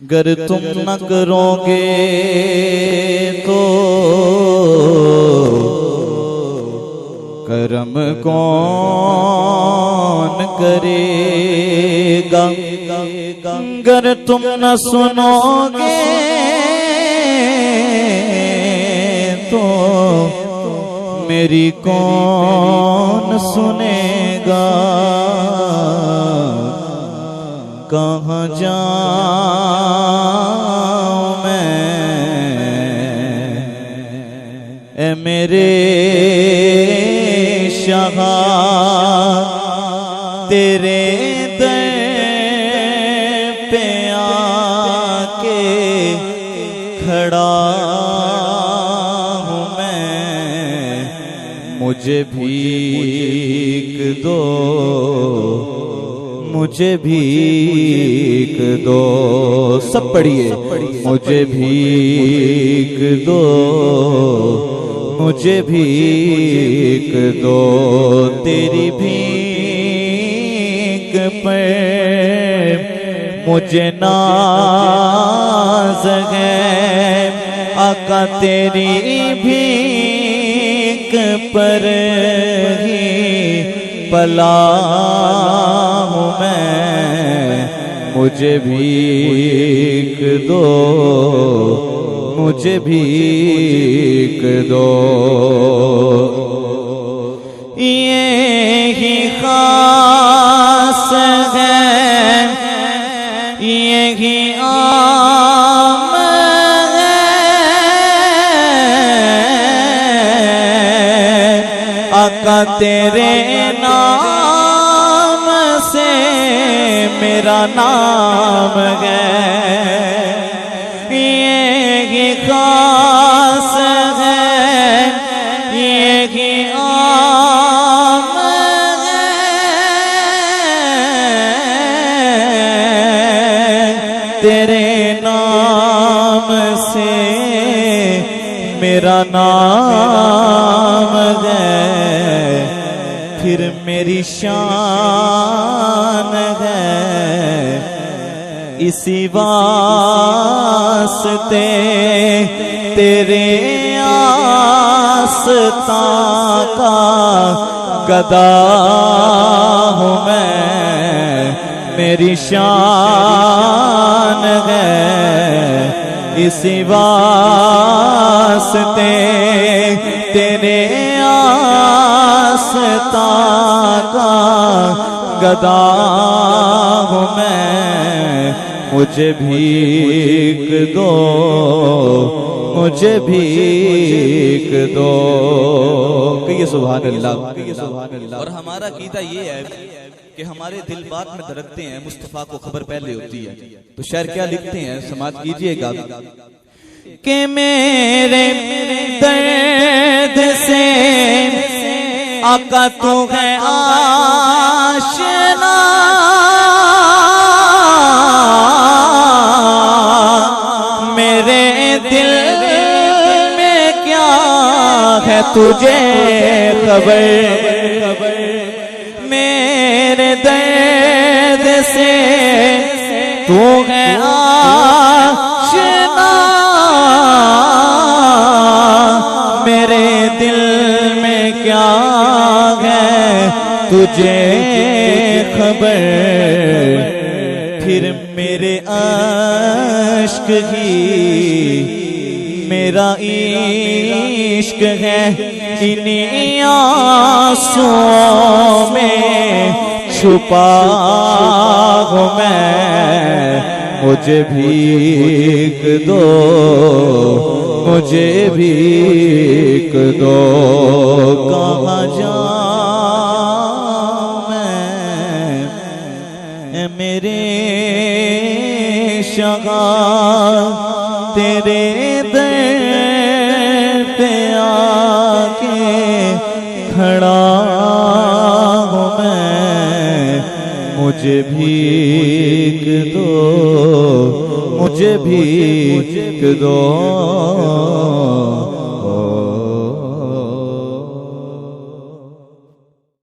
गर तुम न करोगे तो करम कौन करेगा। गर तुम न सुनोगे तो मेरी कौन सुनेगा। कहाँ जाऊं मैं मेरे शाह, तेरे दर पे आके खड़ा हूँ मैं। मुझे भीख दो, मुझे भीख दो। सब पढ़िए। मुझे भीख दो, मुझे भीख दो। तेरी भीख पर मुझे नाज है आका, तेरी भीख पर ही पला हूँ मैं। मुझे भीख दो, मुझे भीख दो। ये ही खास है, ये ही आम है आका, तेरे नाम से मेरा नाम है। ये खास है, ये ही आम है तेरे नाम से मेरा नाम है। फिर मेरी शान है इसी वास्ते, तेरे आस्तां का गदा हूँ मैं। मेरी शान है इसी वास्ते, तेरे आस्तां का गदा हूँ मैं। मुझे भीख दो, मुझे भीख दो। कहिए सुभान अल्लाह। और हमारा कीदा ये है कि हमारे दिल बात में धड़कते हैं, मुस्तफा को खबर पहले होती है। तो शायर क्या लिखते हैं, समाज कीजिएगा कि मेरे दर्द से आका तू है आशना, मेरे दिल में क्या है तुझे खबर। मेरे दर्द से तू है आशना, मेरे दिल में क्या है तुझे खबर। फिर मेरे अश्क ही मेरा इश्क है, इन्हीं आंसुओं में छुपा हूँ मैं। मुझे भीख दो, मुझे भीख दो। कहाँ जाऊं मैं मेरे शाह, तेरे दर पे आके खड़ा हूँ मैं। मुझे भीख दो, मुझे भीख दो।